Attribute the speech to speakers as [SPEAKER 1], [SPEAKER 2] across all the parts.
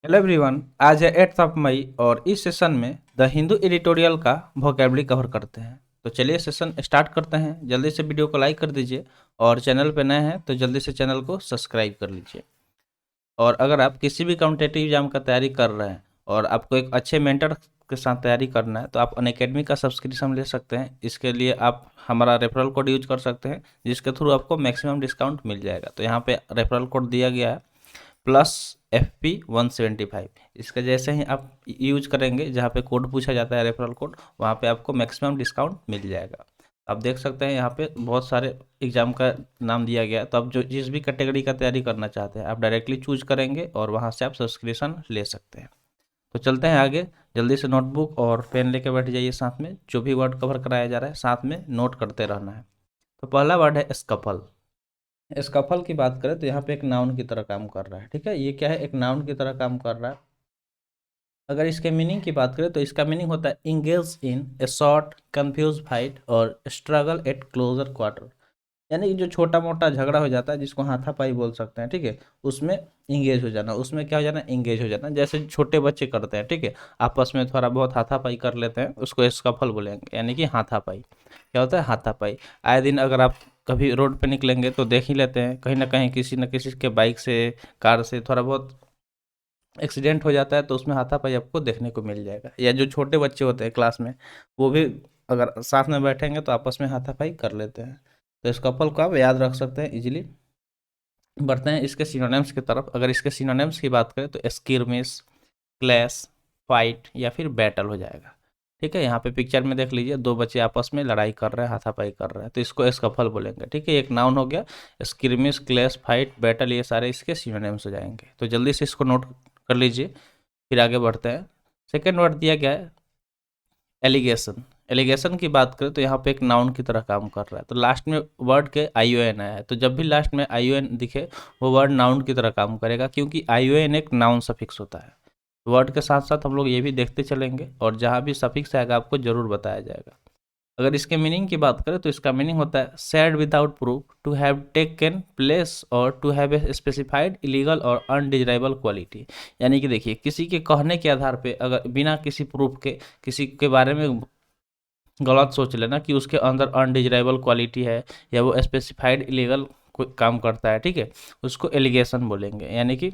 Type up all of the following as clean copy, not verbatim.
[SPEAKER 1] Hello everyone. आज है 8th of May और इस सेशन में द हिंदू एडिटोरियल का वोकेबलरी कवर करते हैं। तो चलिए सेशन स्टार्ट करते हैं। जल्दी से वीडियो को लाइक कर दीजिए और चैनल पे नए हैं तो जल्दी से चैनल को सब्सक्राइब कर लीजिए। और अगर आप किसी भी कॉम्पिटिटिव एग्जाम का तैयारी कर रहे हैं और आपको एक अच्छे मेंटर के साथ तैयारी करना है तो आप अनअकैडमी का सब्सक्रिप्शन ले सकते हैं। इसके लिए आप हमारा रेफरल कोड यूज कर सकते हैं जिसके थ्रू आपको मैक्सिमम डिस्काउंट मिल जाएगा। तो यहाँ पे रेफरल कोड दिया गया है +FP175। इसका जैसे ही आप यूज करेंगे जहाँ पे कोड पूछा जाता है रेफरल कोड, वहाँ पे आपको मैक्सिमम डिस्काउंट मिल जाएगा। आप देख सकते हैं यहाँ पे बहुत सारे एग्जाम का नाम दिया गया है। तो आप जो जिस भी कैटेगरी का तैयारी करना चाहते हैं आप डायरेक्टली चूज करेंगे और वहाँ से आप सब्सक्रिप्शन ले सकते हैं। तो चलते हैं आगे। जल्दी से नोटबुक और पेन लेके बैठ जाइए, साथ में जो भी वर्ड कवर कराया जा रहा है साथ में नोट करते रहना है। तो पहला वर्ड है स्कफल। स्कफल की बात करें तो यहाँ पे एक नाउन की तरह काम कर रहा है। ठीक है, ये क्या है, एक नाउन की तरह काम कर रहा है। अगर इसके मीनिंग की बात करें तो इसका मीनिंग होता है engage in A short confuse fight और स्ट्रगल एट क्लोजर क्वार्टर। यानी कि जो छोटा मोटा झगड़ा हो जाता है जिसको हाथापाई बोल सकते हैं। ठीक है, उसमें इंगेज हो जाना, उसमें क्या हो जाना, इंगेज हो जाना। जैसे छोटे बच्चे करते हैं, ठीक है, आपस में थोड़ा बहुत हाथापाई कर लेते हैं, उसको स्कफल बोलेंगे, यानी कि हाथापाई। क्या होता है, हाथापाई। आए दिन अगर आप कभी रोड पे निकलेंगे तो देख ही लेते हैं कहीं ना कहीं किसी न किसी के बाइक से, कार से थोड़ा बहुत एक्सीडेंट हो जाता है तो उसमें हाथापाई आपको देखने को मिल जाएगा। या जो छोटे बच्चे होते हैं क्लास में, वो भी अगर साथ में बैठेंगे तो आपस में हाथापाई कर लेते हैं। तो इस कपल को आप याद रख सकते हैं इजीली। बढ़ते हैं इसके सिनोनिम्स की तरफ। अगर इसके सिनोनिम्स की बात करें तो स्किर्मिश, क्लैश, फाइट या फिर बैटल हो जाएगा। ठीक है, यहाँ पे पिक्चर में देख लीजिए, दो बच्चे आपस में लड़ाई कर रहे हैं, हाथापाई कर रहे हैं, तो इसको स्कफल बोलेंगे। ठीक है, एक नाउन हो गया। स्क्रिमिश, क्लैश, फाइट, बैटल ये सारे इसके सिनोनिम्स हो जाएंगे। तो जल्दी से इसको नोट कर लीजिए, फिर आगे बढ़ते हैं। सेकेंड वर्ड दिया गया है एलिगेशन। एलिगेशन की बात करें तो यहाँ पे एक नाउन की तरह काम कर रहा है। तो लास्ट में वर्ड के ION आया है, तो जब भी लास्ट में ION दिखे वो वर्ड नाउन की तरह काम करेगा, क्योंकि ION एक नाउन सफिक्स होता है। वर्ड के साथ साथ हम लोग ये भी देखते चलेंगे और जहाँ भी सफिक्स आएगा आपको जरूर बताया जाएगा। अगर इसके मीनिंग की बात करें तो इसका मीनिंग होता है said without proof, to have taken place और to have a specified illegal और अनडिजायरेबल क्वालिटी। यानी कि देखिए, किसी के कहने के आधार पे अगर बिना किसी प्रूफ के किसी के बारे में गलत सोच लेना कि उसके अंदर अनडिजायरेबल क्वालिटी है या वो स्पेसिफाइड इलीगल कोई काम करता है, ठीक है, उसको एलिगेशन बोलेंगे। यानी कि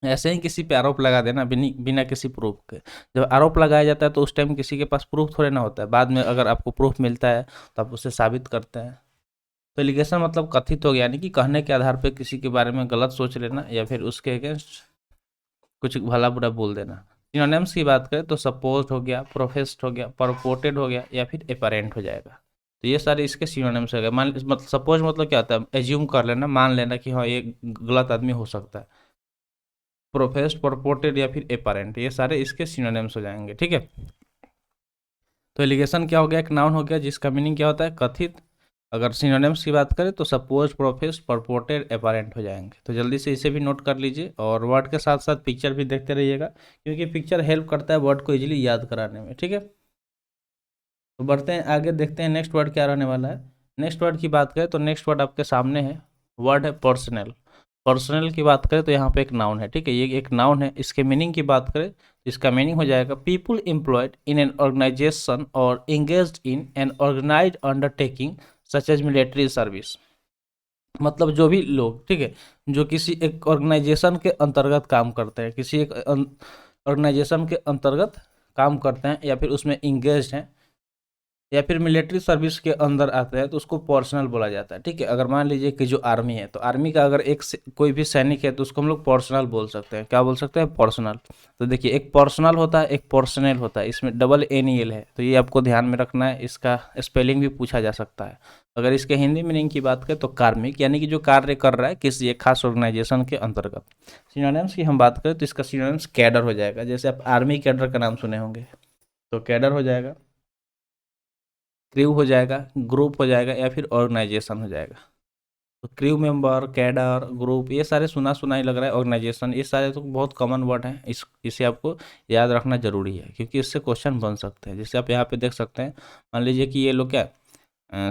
[SPEAKER 1] ऐसे ही किसी पे आरोप लगा देना बिना बिना किसी प्रूफ के। जब आरोप लगाया जाता है तो उस टाइम किसी के पास प्रूफ थोड़े ना होता है, बाद में अगर आपको प्रूफ मिलता है तो आप उसे साबित करते हैं। तो एलिगेशन मतलब कथित हो गया, यानी कि कहने के आधार पर किसी के बारे में गलत सोच लेना या फिर उसके अगेंस्ट कुछ भला बुरा बोल देना। सिनोनिम्स की बात करें तो सपोज्ड हो गया, प्रोफेस्ड हो गया, परपोर्टेड हो गया या फिर एपरेंट हो जाएगा। तो ये सारे इसके सिनोनिम्स हो गए। मान मतलब सपोज मतलब क्या होता है, एज्यूम कर लेना, मान लेना कि हाँ ये गलत आदमी हो सकता है। प्रोफेस्ड, परपोर्टेड या फिर एपरेंट, ये सारे इसके सिनोनिम्स हो जाएंगे। ठीक है, तो एलिगेशन क्या हो गया, एक नाउन हो गया जिसका मीनिंग क्या होता है, कथित। अगर सिनोनिम्स की बात करें तो सपोज, प्रोफेस, परपोर्टेड, एपरेंट हो जाएंगे। तो जल्दी से इसे भी नोट कर लीजिए और वर्ड के साथ साथ पिक्चर भी देखते रहिएगा, क्योंकि पिक्चर हेल्प करता है वर्ड को इजीली याद कराने में। ठीक है, तो बढ़ते हैं आगे, देखते हैं नेक्स्ट वर्ड क्या रहने वाला है। नेक्स्ट वर्ड की बात करें तो नेक्स्ट वर्ड आपके सामने है, वर्ड है पर्सनल। पर्सनल की बात करें तो यहाँ पे एक नाउन है। ठीक है, ये एक नाउन है। इसके मीनिंग की बात करें तो इसका मीनिंग हो जाएगा people employed in an organisation और engaged in an organised undertaking such as military service. मतलब जो भी लोग, ठीक है, जो किसी एक ऑर्गेनाइजेशन के अंतर्गत काम करते हैं, किसी एक ऑर्गेनाइजेशन के अंतर्गत काम करते हैं या फिर उसमें इंगेज हैं या फिर मिलिट्री सर्विस के अंदर आते हैं तो उसको पर्सनल बोला जाता है। ठीक है, अगर मान लीजिए कि जो आर्मी है तो आर्मी का अगर एक कोई भी सैनिक है तो उसको हम लोग पर्सनल बोल सकते हैं। क्या बोल सकते हैं, पर्सनल। तो देखिए, एक पर्सनल होता है, एक पर्सनल होता है, इसमें डबल NEL है, तो ये आपको ध्यान में रखना है। इसका स्पेलिंग भी पूछा जा सकता है। अगर इसके हिंदी मीनिंग की बात करें तो कार्मिक, यानी कि जो कार्य कर रहा है किसी एक खास ऑर्गेनाइजेशन के अंतर्गत। सिनोनिम्स की हम बात करें तो इसका सिनोनिम्स कैडर हो जाएगा। जैसे आप आर्मी कैडर का नाम सुने होंगे, तो कैडर हो जाएगा, क्रू हो जाएगा, ग्रुप हो जाएगा या फिर ऑर्गेनाइजेशन हो जाएगा। तो क्रू मेंबर, कैडर, ग्रुप, ये सारे सुना सुना ही लग रहा है। ऑर्गेनाइजेशन, ये सारे तो बहुत कॉमन वर्ड हैं। इसे आपको याद रखना जरूरी है क्योंकि इससे क्वेश्चन बन सकते हैं। जैसे आप यहाँ पे देख सकते हैं, मान लीजिए कि ये लोग क्या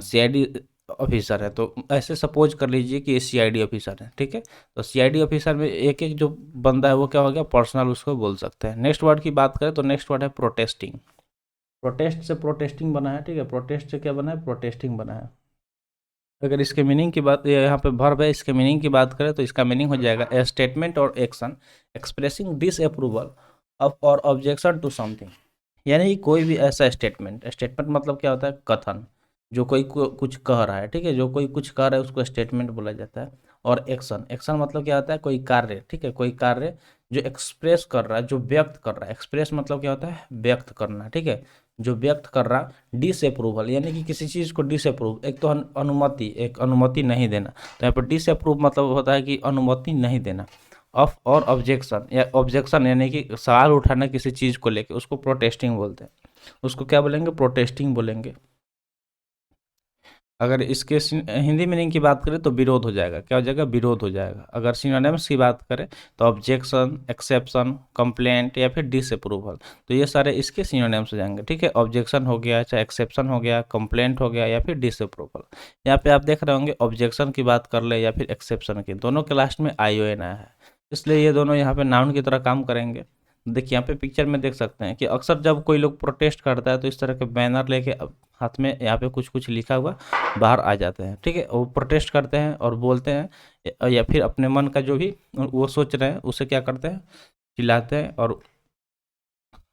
[SPEAKER 1] CID ऑफिसर है, तो ऐसे सपोज कर लीजिए कि ये सीआईडी ऑफिसर है, ठीक है। तो सीआईडी ऑफिसर में एक एक जो बंदा है वो क्या हो गया, पर्सनल उसको बोल सकते हैं। नेक्स्ट वर्ड की बात करें तो नेक्स्ट वर्ड है प्रोटेस्टिंग। प्रोटेस्ट से प्रोटेस्टिंग बना है, ठीक है, प्रोटेस्ट से क्या बना है, प्रोटेस्टिंग बना है। अगर इसके मीनिंग की बात, ये यहाँ पे वर्ब है, इसके मीनिंग की बात करें तो इसका मीनिंग हो जाएगा ए स्टेटमेंट और एक्शन एक्सप्रेसिंग डिसअप्रूवल ऑफ और ऑब्जेक्शन टू समथिंग। यानी कि कोई भी ऐसा स्टेटमेंट, स्टेटमेंट मतलब क्या होता है, कथन, जो कोई कुछ कह रहा है, ठीक है, जो कोई कुछ कह रहा है उसको स्टेटमेंट बोला जाता है। और एक्शन, एक्शन मतलब क्या होता है, कोई कार्य, ठीक है, कोई कार्य जो एक्सप्रेस कर रहा है, जो व्यक्त कर रहा है। एक्सप्रेस मतलब क्या होता है, व्यक्त करना, ठीक है, जो व्यक्त कर रहा। डिसअप्रूवल यानी कि किसी चीज़ को डिसअप्रूव, एक तो अनुमति, एक अनुमति नहीं देना, तो यहाँ पर डिसअप्रूव मतलब होता है कि अनुमति नहीं देना। ऑफ और ऑब्जेक्शन, या ऑब्जेक्शन यानी कि सवाल उठाना किसी चीज़ को लेके, उसको प्रोटेस्टिंग बोलते हैं। उसको क्या बोलेंगे, प्रोटेस्टिंग बोलेंगे। अगर इसके हिंदी मीनिंग की बात करें तो विरोध हो जाएगा, क्या हो जाएगा, विरोध हो जाएगा। अगर सिनोनिम्स की बात करें तो ऑब्जेक्शन, एक्सेप्शन, कंप्लेंट या फिर डिसअप्रूवल, तो ये सारे इसके सिनोनिम्स हो जाएंगे, ठीक है। ऑब्जेक्शन हो गया, चाहे एक्सेप्शन हो गया, कंप्लेंट हो गया या फिर डिसअप्रूवल। यहाँ पे आप देख रहे होंगे ऑब्जेक्शन की बात कर ले या फिर एक्सेप्शन की, दोनों के लास्ट में ION आया है, इसलिए ये दोनों यहाँ पे नाउन की तरह काम करेंगे। देखिए यहाँ पे पिक्चर में देख सकते हैं कि अक्सर जब कोई लोग प्रोटेस्ट करता है तो इस तरह के बैनर लेके हाथ में यहाँ पे कुछ कुछ लिखा हुआ बाहर आ जाते हैं, ठीक है। वो प्रोटेस्ट करते हैं और बोलते हैं, या फिर अपने मन का जो भी वो सोच रहे हैं उसे क्या करते हैं, चिल्लाते हैं और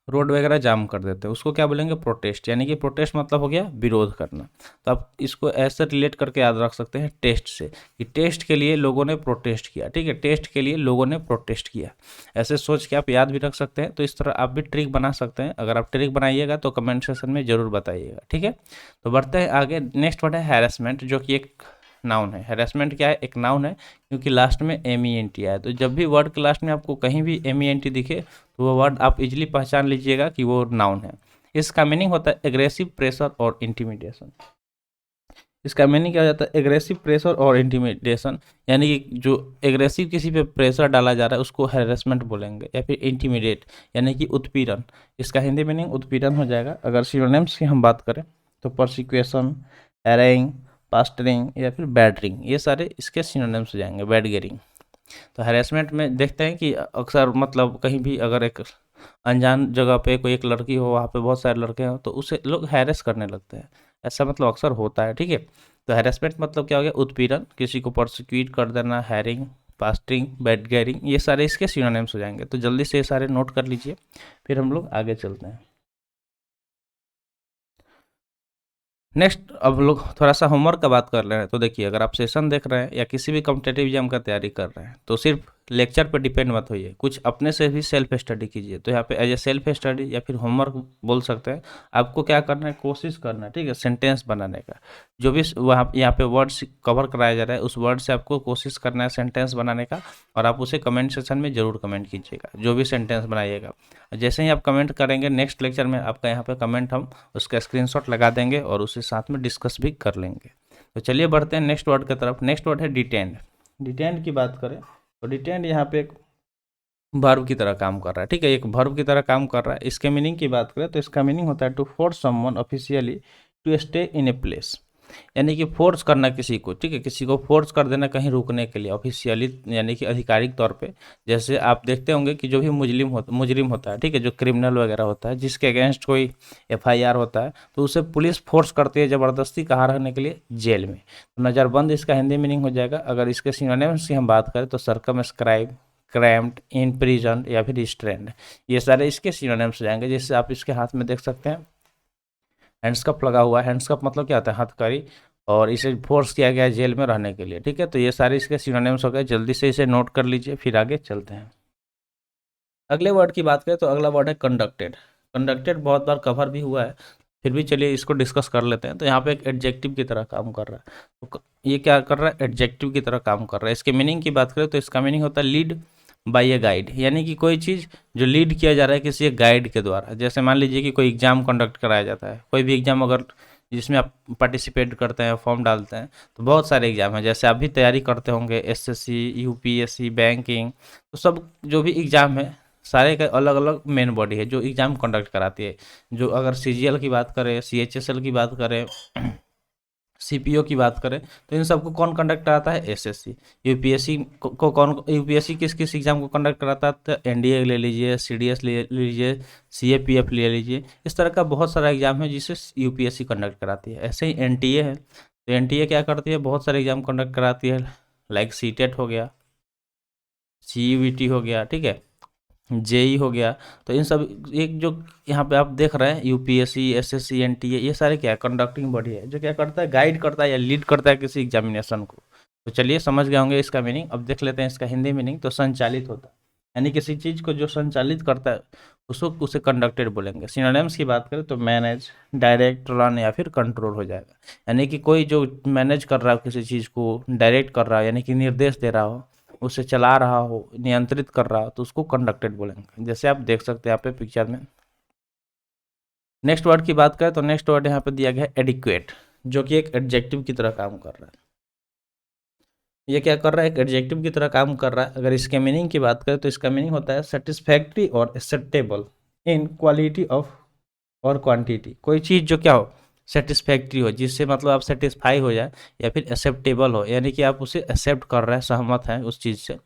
[SPEAKER 1] रोड वगैरह जाम कर देते हैं। उसको क्या बोलेंगे, प्रोटेस्ट। यानी कि प्रोटेस्ट मतलब हो गया विरोध करना। तो आप इसको ऐसे रिलेट करके याद रख सकते हैं टेस्ट से, कि टेस्ट के लिए लोगों ने प्रोटेस्ट किया, ठीक है, टेस्ट के लिए लोगों ने प्रोटेस्ट किया। ऐसे सोच के आप याद भी रख सकते हैं। तो इस तरह आप भी ट्रिक बना सकते हैं। अगर आप ट्रिक बनाइएगा तो कमेंट सेक्शन में ज़रूर बताइएगा, ठीक है। तो बढ़ते हैं आगे। नेक्स्ट वर्ड है हैरेसमेंट, जो कि एक नाउन है। हैरेसमेंट क्या है, एक नाउन है, क्योंकि लास्ट में MENT आया है। तो जब भी वर्ड के लास्ट में आपको कहीं भी MENT दिखे तो वो वर्ड आप इजीली पहचान लीजिएगा कि वो नाउन है। इसका मीनिंग होता है एग्रेसिव प्रेशर और इंटिमिडेशन। इसका मीनिंग क्या हो जाता है, एग्रेसिव प्रेशर और इंटिमिडेशन, यानी कि जो एग्रेसिव किसी पे प्रेशर डाला जा रहा है उसको हैरेसमेंट बोलेंगे, या फिर इंटिमिडेट यानी कि उत्पीड़न। इसका हिंदी मीनिंग उत्पीड़न हो जाएगा। अगर सिनोनिम्स की हम बात करें तो परसिक्यूशन, हैरेइंग, पास्टरिंग या फिर बैडरिंग, ये सारे इसके सिनोनिम्स हो जाएंगे, बैडगेरिंग। तो हैरेसमेंट में देखते हैं कि अक्सर मतलब कहीं भी अगर एक अनजान जगह पे कोई एक लड़की हो, वहाँ पे बहुत सारे लड़के हों, तो उसे लोग हैरेस करने लगते हैं। ऐसा मतलब अक्सर होता है, ठीक है। तो हैरेसमेंट मतलब क्या हो गया, उत्पीड़न, किसी को परसिक्यूट कर देना, हैरिंग, पास्टिंग, बैडगेरिंग, ये सारे इसके सिनोनिम्स हो जाएंगे। तो जल्दी से ये सारे नोट कर लीजिए, फिर हम लोग आगे चलते हैं। नेक्स्ट अब लोग थोड़ा सा होमवर्क का बात कर रहे हैं। तो देखिए, अगर आप सेशन देख रहे हैं या किसी भी कॉम्पिटेटिव एग्जाम का तैयारी कर रहे हैं तो सिर्फ लेक्चर पर डिपेंड मत होइए, कुछ अपने से भी सेल्फ स्टडी कीजिए। तो यहाँ पे एज ए सेल्फ स्टडी या फिर होमवर्क बोल सकते हैं। आपको क्या करना है, कोशिश करना है, ठीक है, सेंटेंस बनाने का। जो भी वहाँ यहाँ पे वर्ड्स कवर कराया जा रहा है उस वर्ड से आपको कोशिश करना है सेंटेंस बनाने का, और आप उसे कमेंट सेक्शन में ज़रूर कमेंट कीजिएगा जो भी सेंटेंस बनाइएगा। जैसे ही आप कमेंट करेंगे नेक्स्ट लेक्चर में आपका यहाँ पे कमेंट हम उसका स्क्रीनशॉट लगा देंगे और उसे साथ में डिस्कस भी कर लेंगे। तो चलिए बढ़ते हैं नेक्स्ट वर्ड की तरफ। नेक्स्ट वर्ड है डिटेंड। डिटेंड की बात करें तो डिटेंड यहाँ पे एक वर्ब की तरह काम कर रहा है, ठीक है, एक वर्ब की तरह काम कर रहा है। इसके मीनिंग की बात करें तो इसका मीनिंग होता है to force someone officially to stay in a place, यानी कि फोर्स करना किसी को, ठीक है, किसी को फोर्स कर देना कहीं रुकने के लिए ऑफिशियली, यानी कि आधिकारिक तौर पे। जैसे आप देखते होंगे कि जो भी मुजरिम होता है, ठीक है, जो क्रिमिनल वगैरह होता है, जिसके अगेंस्ट कोई FIR होता है तो उसे पुलिस फोर्स करती है ज़बरदस्ती कहाँ रखने के लिए, जेल में। तो नज़रबंद इसका हिंदी मीनिंग हो जाएगा। अगर इसके सिनोनिम्स की हम बात करें तो सरकमस्क्राइब, क्रैम्प्ड, इन प्रिजन या फिर रिस्ट्रेंड, ये सारे इसके सिनोनिम्स हो जाएंगे। जैसे आप इसके हाथ में देख सकते हैं हैंड्सकप लगा हुआ है। हैंड्सकप मतलब क्या होता है, हथकड़ी, और इसे फोर्स किया गया है जेल में रहने के लिए, ठीक है। तो ये सारे इसके सिनोनिम्स हो गए। जल्दी से इसे नोट कर लीजिए, फिर आगे चलते हैं। अगले वर्ड की बात करें तो अगला वर्ड है कंडक्टेड। कंडक्टेड बहुत बार कवर भी हुआ है, फिर भी चलिए इसको डिस्कस कर लेते हैं। तो यहाँ पे एक एडजेक्टिव की तरह काम कर रहा है। तो ये क्या कर रहा है, एडजेक्टिव की तरह काम कर रहा है। इसके मीनिंग की बात करें तो इसका मीनिंग होता है लीड बाय ए गाइड, यानी कि कोई चीज़ जो लीड किया जा रहा है किसी एक गाइड के द्वारा। जैसे मान लीजिए कि कोई एग्जाम कंडक्ट कराया जाता है, कोई भी एग्जाम अगर जिसमें आप पार्टिसिपेट करते हैं, फॉर्म डालते हैं, तो बहुत सारे एग्जाम हैं। जैसे आप भी तैयारी करते होंगे SSC, UPSC, बैंकिंग, तो सब जो भी एग्ज़ाम है सारे का अलग अलग मेन बॉडी है जो एग्ज़ाम कंडक्ट कराती है। जो अगर CGL की बात करें, CHSL की बात करें, सीपीओ की बात करें तो इन सबको कौन कंडक्ट कराता है? एसएससी। यूपीएससी को कौन, यूपीएससी किस किस एग्जाम को कंडक्ट कराता है? तो एनडीए ले लीजिए, सीडीएस ले लीजिए, सीएपीएफ ले लीजिए, इस तरह का बहुत सारा एग्जाम है जिसे यूपीएससी कंडक्ट कराती है। ऐसे ही एनटीए है, तो एनटीए क्या करती है? बहुत सारे एग्जाम कंडक्ट कराती है, लाइक सीटेट हो गया, सीयूईटी हो गया, ठीक है, जेई हो गया। तो इन सब एक जो यहाँ पे आप देख रहे हैं यूपीएससी, एसएससी, एनटीए, ये सारे क्या है? कंडक्टिंग बॉडी है जो क्या करता है? गाइड करता है या लीड करता है किसी एग्जामिनेशन को। तो चलिए समझ गए होंगे इसका मीनिंग। अब देख लेते हैं इसका हिंदी मीनिंग। तो संचालित होता है, यानी किसी चीज़ को जो संचालित करता है उसको उसे कंडक्टेड बोलेंगे। सिनोनिम्स की बात करें तो मैनेज, डायरेक्ट, रन या फिर कंट्रोल हो जाएगा। यानी कि कोई जो मैनेज कर रहा हो किसी चीज़ को, डायरेक्ट कर रहा हो यानी कि निर्देश दे रहा हो, उसे चला रहा हो, नियंत्रित कर रहा हो, तो उसको कंडक्टेड बोलेंगे, जैसे आप देख सकते हैं यहाँ पे पिक्चर में। नेक्स्ट वर्ड की बात करें तो नेक्स्ट वर्ड यहाँ पे दिया गया है एडिक्वेट, जो कि एक एडजेक्टिव की तरह काम कर रहा है। ये क्या कर रहा है? एक एडजेक्टिव की तरह काम कर रहा है। अगर इसके मीनिंग की बात करें तो इसका मीनिंग होता है सेटिस्फैक्ट्री और एक्सेप्टेबल इन क्वालिटी ऑफ और क्वांटिटी। कोई चीज़ जो क्या हो? सेटिस्फैक्ट्री हो, जिससे मतलब आप सेटिस्फाई हो जाए, या फिर एक्सेप्टेबल हो, यानी कि आप उसे एक्सेप्ट कर रहे हैं, सहमत हैं उस चीज़ से,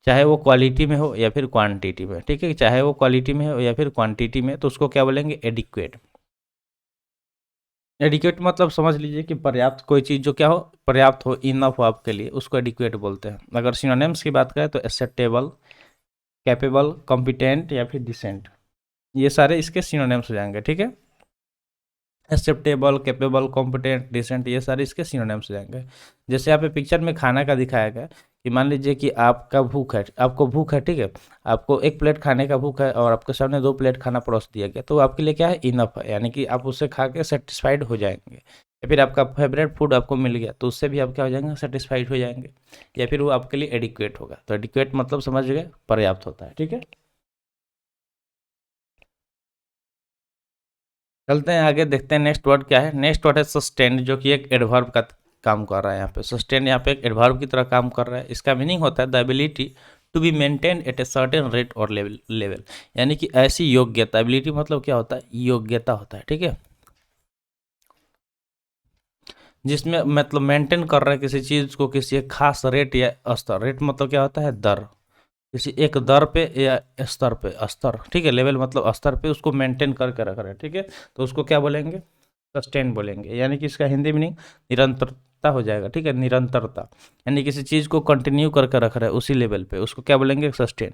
[SPEAKER 1] चाहे वो क्वालिटी में हो या फिर क्वांटिटी में, ठीक है, चाहे वो क्वालिटी में हो या फिर क्वांटिटी में, तो उसको क्या बोलेंगे? एडिक्वेट। एडिक्वेट मतलब समझ लीजिए कि पर्याप्त, कोई चीज़ जो क्या हो? पर्याप्त हो, इनफ हो आपके लिए, उसको एडिक्वेट बोलते हैं। अगर सिनोनिम्स की बात करें तो एक्सेप्टेबल, कैपेबल, कॉम्पिटेंट या फिर डिसेंट, ये सारे इसके सिनोनिम्स हो जाएंगे, ठीक है। एक्सेप्टेबल, कैपेबल, कॉम्पिटेंट, डिसेंट, ये सारे इसके सिनोनिम्स हो जाएंगे। जैसे यहाँ पे पिक्चर में खाना का दिखाया गया कि मान लीजिए कि आपका भूख है, आपको भूख है, ठीक है, आपको एक प्लेट खाने का भूख है और आपके सामने 2 प्लेट खाना परोस दिया गया, तो आपके लिए क्या है? इनफ है, यानी कि आप उससे खा के सेटिस्फाइड हो जाएंगे। या फिर आपका फेवरेट फूड आपको मिल गया तो उससे भी आप क्या हो जाएंगे? सेटिस्फाइड हो जाएंगे। या फिर वो आपके लिए एडिक्वेट होगा। तो एडिक्वेट मतलब समझ गए, पर्याप्त होता है, ठीक है। चलते हैं आगे, देखते हैं नेक्स्ट वर्ड क्या है। नेक्स्ट वर्ड है सस्टेन, जो कि एक एडवर्ब का काम कर रहा है। यहाँ पे सस्टेन यहाँ पे एक एडवर्ब की तरह काम कर रहा है। इसका मीनिंग होता है the ability to be maintain at a certain rate और लेवल, यानी कि ऐसी योग्यता। एबिलिटी मतलब क्या होता है? योग्यता होता है, ठीक है, जिसमें मतलब मेंटेन कर रहे हैं किसी चीज़ को, किसी एक खास रेट या स्तर। रेट मतलब क्या होता है? दर, किसी एक दर पे या स्तर पे, स्तर, ठीक है, लेवल मतलब स्तर पे उसको मेंटेन करके रख रहे हैं, ठीक है, तो उसको क्या बोलेंगे? सस्टेन बोलेंगे। यानी कि इसका हिंदी मीनिंग निरंतरता हो जाएगा, ठीक है, निरंतरता, यानी किसी चीज़ को कंटिन्यू करके रख रहे हैं उसी लेवल पे, उसको क्या बोलेंगे? सस्टेन।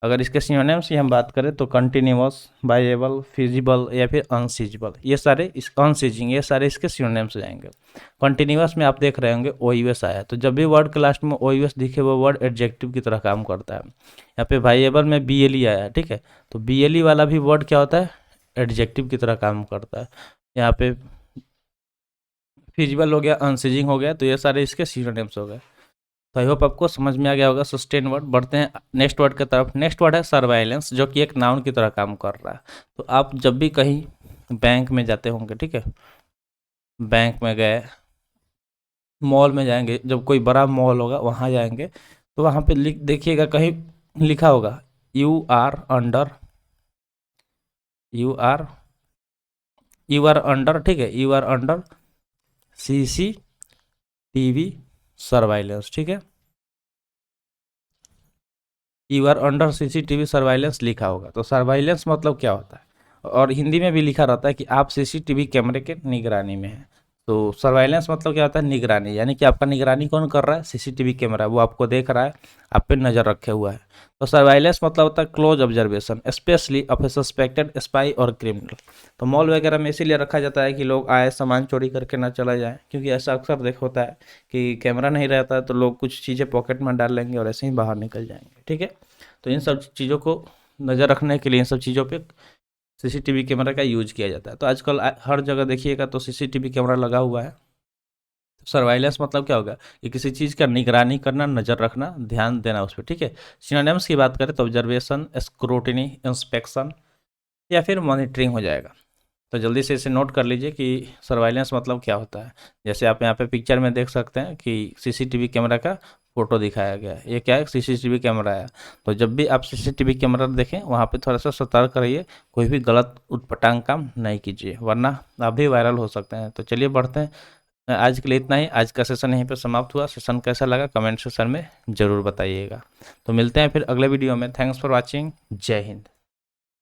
[SPEAKER 1] अगर इसके सिनोनिम्स की हम बात करें तो कंटिन्यूअस, वायबल, फिजिबल या फिर अनसीजेबल, ये सारे इस अनसीजिंग, ये सारे इसके सिनोनिम्स हो जाएंगे। कंटिन्यूअस में आप देख रहे होंगे ओ यू एस आया, तो जब भी वर्ड के लास्ट में ओ यू एस दिखे वो वर्ड एडजेक्टिव की तरह काम करता है। यहाँ पे वायबल में बी एल ई आया है, ठीक है, तो बी एल ई वाला भी वर्ड क्या होता है? एडजेक्टिव की तरह काम करता है। यहाँ पे फिजिबल हो गया, अनसीजिंग हो गया, तो ये सारे इसके सिनोनिम्स हो गए। तो आई होप आपको समझ में आ गया होगा सस्टेन वर्ड। बढ़ते हैं नेक्स्ट वर्ड की तरफ। नेक्स्ट वर्ड है सर्वाइलेंस, जो कि एक नाउन की तरह काम कर रहा है। तो आप जब भी कहीं बैंक में जाते होंगे, ठीक है, बैंक में गए, मॉल में जाएंगे, जब कोई बड़ा मॉल होगा वहाँ जाएंगे, तो वहाँ पे लिख देखिएगा, कहीं लिखा होगा you are under, you are you are under, ठीक है, you are under CCTV surveillance, ठीक है, you are under CCTV surveillance लिखा होगा। तो सर्वाइलेंस मतलब क्या होता है? और हिंदी में भी लिखा रहता है कि आप CCTV कैमरे के निगरानी में हैं। तो सर्वाइलेंस मतलब क्या होता है? निगरानी, यानी कि आपका निगरानी कौन कर रहा है? CCTV कैमरा, वो आपको देख रहा है, आप पे नज़र रखे हुआ है। तो सर्वाइलेंस मतलब होता है close observation, specially of A suspected spy और क्रिमिनल। तो मॉल वगैरह में इसीलिए रखा जाता है कि लोग आए सामान चोरी करके ना चला जाए, क्योंकि ऐसा अक्सर देख होता है कि कैमरा नहीं रहता है तो लोग कुछ चीज़ें पॉकेट में डाल लेंगे और ऐसे ही बाहर निकल जाएंगे, ठीक है। तो इन सब चीज़ों को नज़र रखने के लिए इन सब चीज़ों पे CCTV कैमरा का यूज किया जाता है। तो आजकल हर जगह देखिएगा तो CCTV कैमरा लगा हुआ है। सर्वाइलेंस मतलब क्या होगा? कि किसी चीज़ का निगरानी करना, नज़र रखना, ध्यान देना उस पर, ठीक है। सिनोनिम्स की बात करें तो ऑब्जर्वेशन, स्क्रूटिनी, इंस्पेक्शन या फिर मॉनिटरिंग हो जाएगा। तो जल्दी से इसे नोट कर लीजिए कि सर्वाइलेंस मतलब क्या होता है। जैसे आप यहाँ पे पिक्चर में देख सकते हैं कि CCTV कैमरा का फोटो दिखाया गया है। ये क्या है? CCTV कैमरा है। तो जब भी आप CCTV कैमरा देखें वहाँ पे थोड़ा सा सतर्क रहिए, कोई भी गलत उटपटांग काम नहीं कीजिए, वरना आप भी वायरल हो सकते हैं। तो चलिए बढ़ते हैं आज के लिए इतना ही। आज का सेशन यहीं पर समाप्त हुआ। सेशन कैसा लगा कमेंट सेक्शन में ज़रूर बताइएगा। तो मिलते हैं फिर अगले वीडियो में। Thanks for watching. जय हिंद।